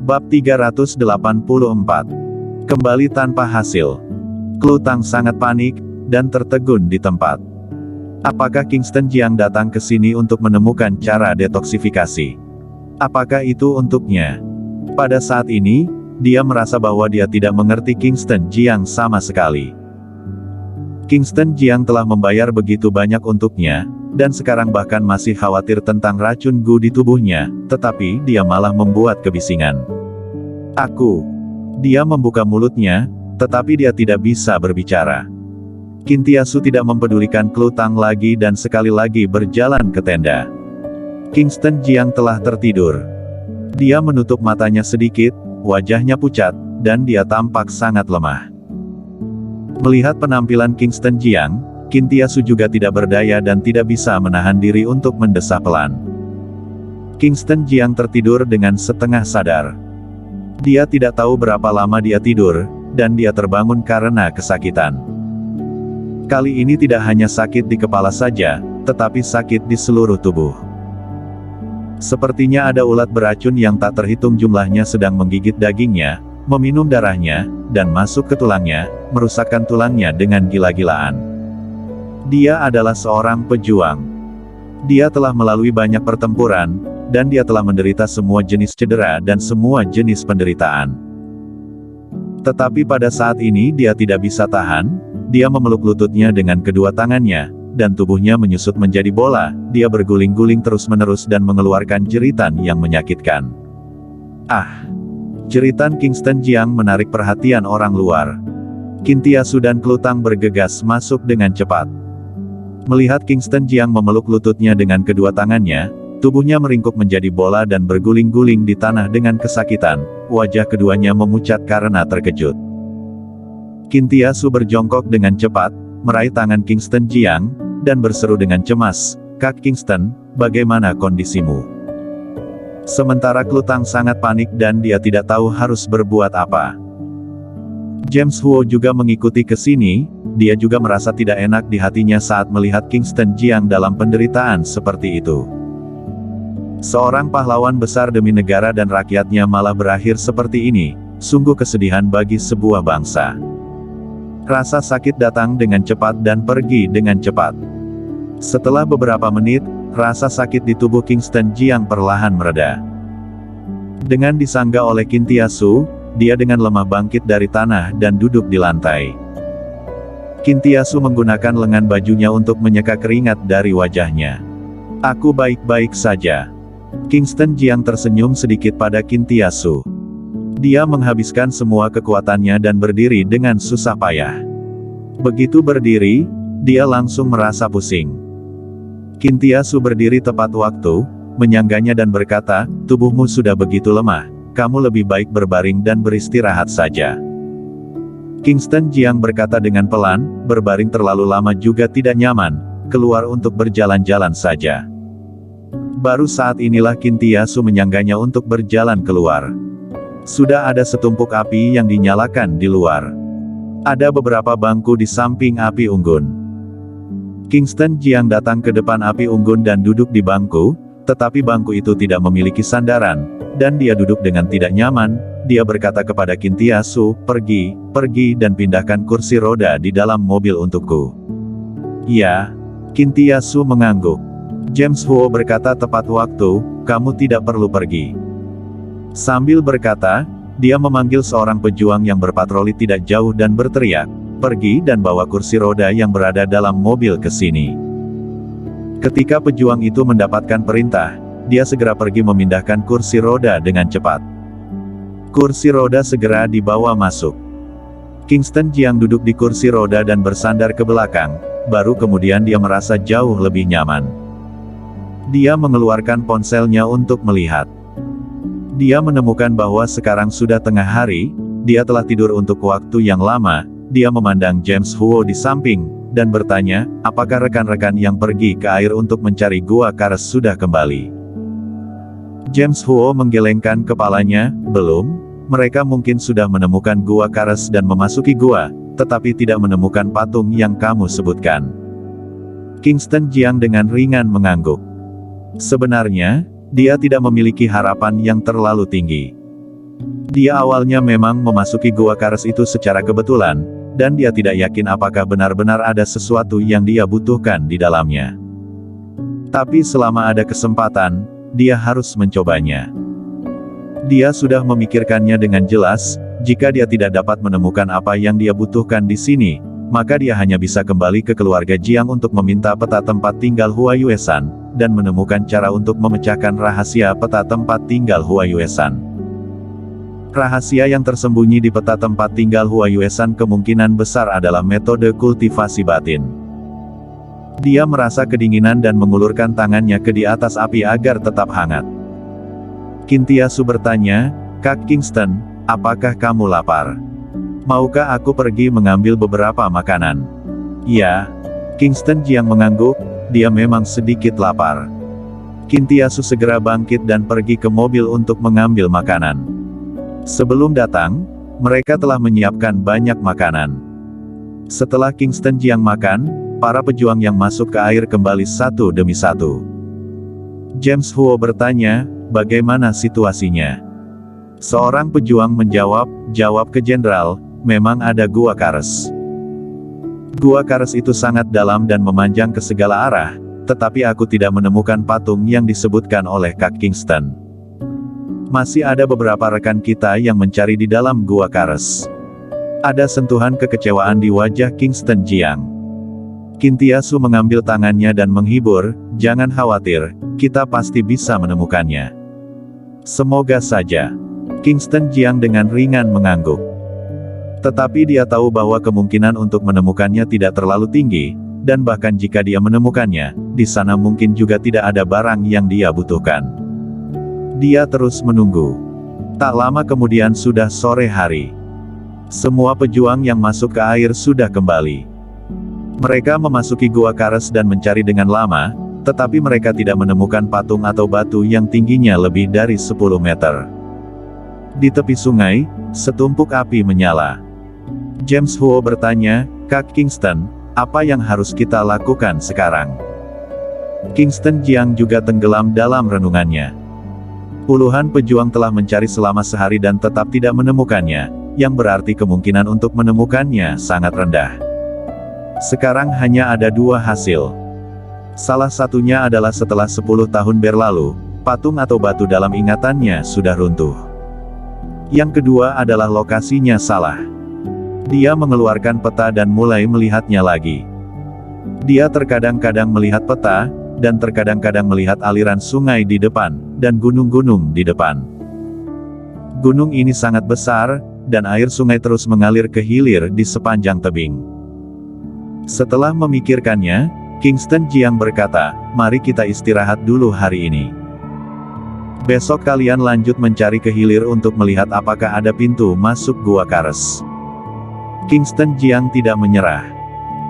Bab 384. Kembali tanpa hasil. Klutang sangat panik, dan tertegun di tempat. Apakah Kingston Jiang datang ke sini untuk menemukan cara detoksifikasi? Apakah itu untuknya? Pada saat ini, dia merasa bahwa dia tidak mengerti Kingston Jiang sama sekali. Kingston Jiang telah membayar begitu banyak untuknya, dan sekarang bahkan masih khawatir tentang racun Gu di tubuhnya, tetapi dia malah membuat kebisingan. Dia membuka mulutnya, tetapi dia tidak bisa berbicara. Kintiasu tidak mempedulikan Klutang lagi dan sekali lagi berjalan ke tenda. Kingston Jiang telah tertidur. Dia menutup matanya sedikit, wajahnya pucat, dan dia tampak sangat lemah. Melihat penampilan Kingston Jiang, Kintiasu juga tidak berdaya dan tidak bisa menahan diri untuk mendesah pelan. Kingston Jiang tertidur dengan setengah sadar. Dia tidak tahu berapa lama dia tidur, dan dia terbangun karena kesakitan. Kali ini tidak hanya sakit di kepala saja, tetapi sakit di seluruh tubuh. Sepertinya ada ulat beracun yang tak terhitung jumlahnya sedang menggigit dagingnya, meminum darahnya, dan masuk ke tulangnya, merusakkan tulangnya dengan gila-gilaan. Dia adalah seorang pejuang. Dia telah melalui banyak pertempuran, dan dia telah menderita semua jenis cedera dan semua jenis penderitaan. Tetapi pada saat ini dia tidak bisa tahan, dia memeluk lututnya dengan kedua tangannya, dan tubuhnya menyusut menjadi bola, dia berguling-guling terus-menerus dan mengeluarkan jeritan yang menyakitkan. Jeritan Kingston Jiang menarik perhatian orang luar. Kintiasu dan Klutang bergegas masuk dengan cepat. Melihat Kingston Jiang memeluk lututnya dengan kedua tangannya, tubuhnya meringkuk menjadi bola dan berguling-guling di tanah dengan kesakitan, wajah keduanya memucat karena terkejut. Kintiasu berjongkok dengan cepat, meraih tangan Kingston Jiang, dan berseru dengan cemas, "Kak Kingston, bagaimana kondisimu?" Sementara Klutang sangat panik dan dia tidak tahu harus berbuat apa. James Huo juga mengikuti ke sini, dia juga merasa tidak enak di hatinya saat melihat Kingston Jiang dalam penderitaan seperti itu. Seorang pahlawan besar demi negara dan rakyatnya malah berakhir seperti ini, sungguh kesedihan bagi sebuah bangsa. Rasa sakit datang dengan cepat dan pergi dengan cepat. Setelah beberapa menit, rasa sakit di tubuh Kingston Jiang perlahan mereda. Dengan disangga oleh Kintiasu, dia dengan lemah bangkit dari tanah dan duduk di lantai. Kintiasu menggunakan lengan bajunya untuk menyeka keringat dari wajahnya. "Aku baik-baik saja." Kingston Jiang tersenyum sedikit pada Kintiasu. Dia menghabiskan semua kekuatannya dan berdiri dengan susah payah. Begitu berdiri, dia langsung merasa pusing. Kintiasu berdiri tepat waktu, menyangganya dan berkata, "Tubuhmu sudah begitu lemah, kamu lebih baik berbaring dan beristirahat saja." Kingston Jiang berkata dengan pelan, "Berbaring terlalu lama juga tidak nyaman, keluar untuk berjalan-jalan saja." Baru saat inilah Kintiasu menyangganya untuk berjalan keluar. Sudah ada setumpuk api yang dinyalakan di luar. Ada beberapa bangku di samping api unggun. Kingston Jiang datang ke depan api unggun dan duduk di bangku, tetapi bangku itu tidak memiliki sandaran, dan dia duduk dengan tidak nyaman. Dia berkata kepada Kintiasu, pergi dan pindahkan kursi roda di dalam mobil untukku." "Ya." Kintiasu mengangguk. James Huo berkata tepat waktu, "Kamu tidak perlu pergi." Sambil berkata, dia memanggil seorang pejuang yang berpatroli tidak jauh dan berteriak, "Pergi dan bawa kursi roda yang berada dalam mobil ke sini." Ketika pejuang itu mendapatkan perintah, dia segera pergi memindahkan kursi roda dengan cepat. Kursi roda segera dibawa masuk. Kingston Jiang duduk di kursi roda dan bersandar ke belakang, baru kemudian dia merasa jauh lebih nyaman. Dia mengeluarkan ponselnya untuk melihat. Dia menemukan bahwa sekarang sudah tengah hari, dia telah tidur untuk waktu yang lama. Dia memandang James Huo di samping, dan bertanya, apakah rekan-rekan yang pergi ke air untuk mencari gua Kares sudah kembali? James Huo menggelengkan kepalanya, "Belum, mereka mungkin sudah menemukan gua Kares dan memasuki gua, tetapi tidak menemukan patung yang kamu sebutkan." Kingston Jiang dengan ringan mengangguk. Sebenarnya, dia tidak memiliki harapan yang terlalu tinggi. Dia awalnya memang memasuki gua Kares itu secara kebetulan, dan dia tidak yakin apakah benar-benar ada sesuatu yang dia butuhkan di dalamnya. Tapi selama ada kesempatan, dia harus mencobanya. Dia sudah memikirkannya dengan jelas, jika dia tidak dapat menemukan apa yang dia butuhkan di sini, maka dia hanya bisa kembali ke keluarga Jiang untuk meminta peta tempat tinggal Huayue-san, dan menemukan cara untuk memecahkan rahasia peta tempat tinggal Huayue-san. Rahasia yang tersembunyi di peta tempat tinggal Huayue-san kemungkinan besar adalah metode kultivasi batin. Dia merasa kedinginan dan mengulurkan tangannya ke di atas api agar tetap hangat. Kintiasu bertanya, "Kak Kingston, apakah kamu lapar? Maukah aku pergi mengambil beberapa makanan?" "Ya." Kingston Jiang mengangguk, dia memang sedikit lapar. Kintiasu segera bangkit dan pergi ke mobil untuk mengambil makanan. Sebelum datang, mereka telah menyiapkan banyak makanan. Setelah Kingston Jiang makan, para pejuang yang masuk ke air kembali satu demi satu. James Huo bertanya, "Bagaimana situasinya?" Seorang pejuang menjawab, "Jawab ke Jenderal, memang ada gua Kares. Gua Kares itu sangat dalam dan memanjang ke segala arah, tetapi aku tidak menemukan patung yang disebutkan oleh Kak Kingston. Masih ada beberapa rekan kita yang mencari di dalam gua Kares." Ada sentuhan kekecewaan di wajah Kingston Jiang. Kintiasu mengambil tangannya dan menghibur, "Jangan khawatir, kita pasti bisa menemukannya." "Semoga saja." Kingston Jiang dengan ringan mengangguk. Tetapi dia tahu bahwa kemungkinan untuk menemukannya tidak terlalu tinggi, dan bahkan jika dia menemukannya, di sana mungkin juga tidak ada barang yang dia butuhkan. Dia terus menunggu. Tak lama kemudian sudah sore hari. Semua pejuang yang masuk ke air sudah kembali. Mereka memasuki gua Kares dan mencari dengan lama, tetapi mereka tidak menemukan patung atau batu yang tingginya lebih dari 10 meter. Di tepi sungai, setumpuk api menyala. James Huo bertanya, "Kak Kingston, apa yang harus kita lakukan sekarang?" Kingston Jiang juga tenggelam dalam renungannya. Puluhan pejuang telah mencari selama sehari dan tetap tidak menemukannya, yang berarti kemungkinan untuk menemukannya sangat rendah. Sekarang hanya ada dua hasil. Salah satunya adalah setelah 10 tahun berlalu, patung atau batu dalam ingatannya sudah runtuh. Yang kedua adalah lokasinya salah. Dia mengeluarkan peta dan mulai melihatnya lagi. Dia terkadang-kadang melihat peta, dan terkadang-kadang melihat aliran sungai di depan, dan gunung-gunung di depan. Gunung ini sangat besar, dan air sungai terus mengalir ke hilir di sepanjang tebing. Setelah memikirkannya, Kingston Jiang berkata, "Mari kita istirahat dulu hari ini. Besok kalian lanjut mencari ke hilir untuk melihat apakah ada pintu masuk gua Kares." Kingston Jiang tidak menyerah.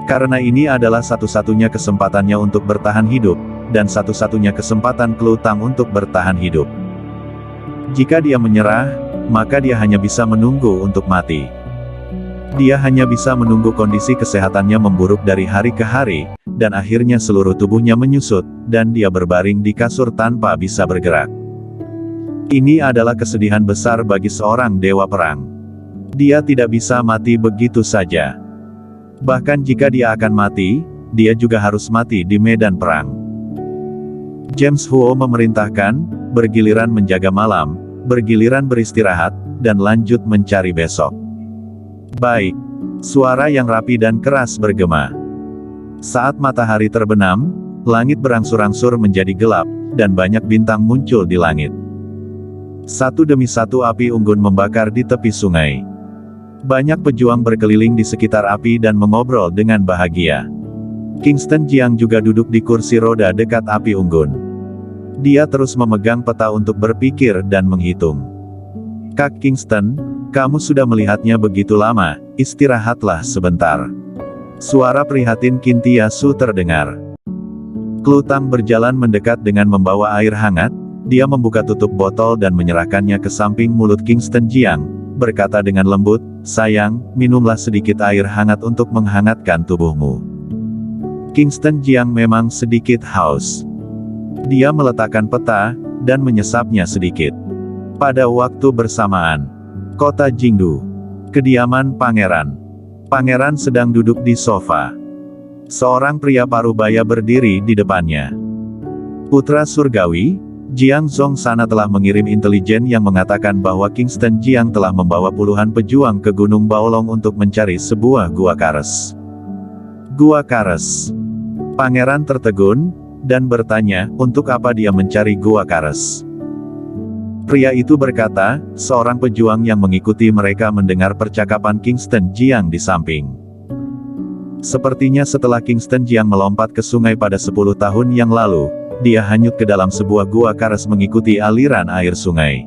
Karena ini adalah satu-satunya kesempatannya untuk bertahan hidup, dan satu-satunya kesempatan Klutang untuk bertahan hidup. Jika dia menyerah, maka dia hanya bisa menunggu untuk mati. Dia hanya bisa menunggu kondisi kesehatannya memburuk dari hari ke hari, dan akhirnya seluruh tubuhnya menyusut, dan dia berbaring di kasur tanpa bisa bergerak. Ini adalah kesedihan besar bagi seorang dewa perang. Dia tidak bisa mati begitu saja. Bahkan jika dia akan mati, dia juga harus mati di medan perang. James Huo memerintahkan, bergiliran menjaga malam, bergiliran beristirahat, dan lanjut mencari besok. "Baik." Suara yang rapi dan keras bergema. Saat matahari terbenam, langit berangsur-angsur menjadi gelap, dan banyak bintang muncul di langit. Satu demi satu api unggun membakar di tepi sungai. Banyak pejuang berkeliling di sekitar api dan mengobrol dengan bahagia. Kingston Jiang juga duduk di kursi roda dekat api unggun. Dia terus memegang peta untuk berpikir dan menghitung. "Kak Kingston, kamu sudah melihatnya begitu lama, istirahatlah sebentar." Suara prihatin Kintiasu terdengar. Klutang berjalan mendekat dengan membawa air hangat, dia membuka tutup botol dan menyerahkannya ke samping mulut Kingston Jiang, berkata dengan lembut, "Sayang, minumlah sedikit air hangat untuk menghangatkan tubuhmu." Kingston Jiang memang sedikit haus. Dia meletakkan peta, dan menyesapnya sedikit. Pada waktu bersamaan, Kota Jingdu. Kediaman pangeran. Pangeran sedang duduk di sofa. Seorang pria parubaya berdiri di depannya. Putra surgawi, Jiang Zong sana telah mengirim intelijen yang mengatakan bahwa Kingston Jiang telah membawa puluhan pejuang ke Gunung Baolong untuk mencari sebuah gua Kares. Gua Kares. Pangeran tertegun, dan bertanya, untuk apa dia mencari gua Kares? Pria itu berkata, seorang pejuang yang mengikuti mereka mendengar percakapan Kingston Jiang di samping. Sepertinya setelah Kingston Jiang melompat ke sungai pada 10 tahun yang lalu, dia hanyut ke dalam sebuah gua Kares mengikuti aliran air sungai.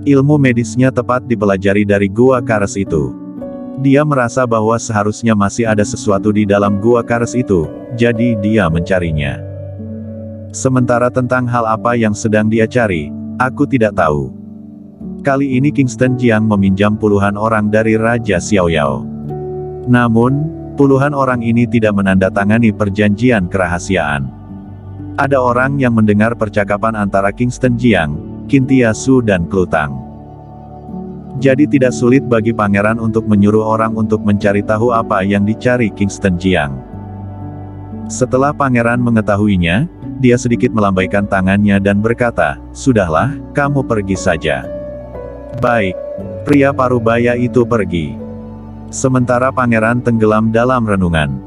Ilmu medisnya tepat dipelajari dari gua Kares itu. Dia merasa bahwa seharusnya masih ada sesuatu di dalam gua Kares itu, jadi dia mencarinya. Sementara tentang hal apa yang sedang dia cari, aku tidak tahu. Kali ini Kingston Jiang meminjam puluhan orang dari Raja Xiaoyao. Namun, puluhan orang ini tidak menandatangani perjanjian kerahasiaan. Ada orang yang mendengar percakapan antara Kingston Jiang, Qin Tiasu dan Klutang. Jadi tidak sulit bagi pangeran untuk menyuruh orang untuk mencari tahu apa yang dicari Kingston Jiang. Setelah pangeran mengetahuinya, dia sedikit melambaikan tangannya dan berkata, "Sudahlah, kamu pergi saja." Baik. Pria parubaya itu pergi. Sementara pangeran tenggelam dalam renungan.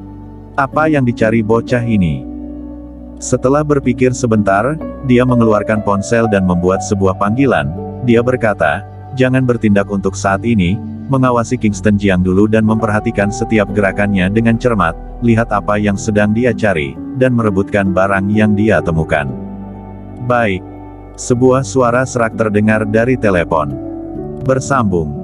Apa yang dicari bocah ini? Setelah berpikir sebentar, dia mengeluarkan ponsel dan membuat sebuah panggilan. Dia berkata, "Jangan bertindak untuk saat ini, mengawasi Kingston Jiang dulu dan memperhatikan setiap gerakannya dengan cermat, lihat apa yang sedang dia cari, dan merebutkan barang yang dia temukan." Baik. Sebuah suara serak terdengar dari telepon. Bersambung.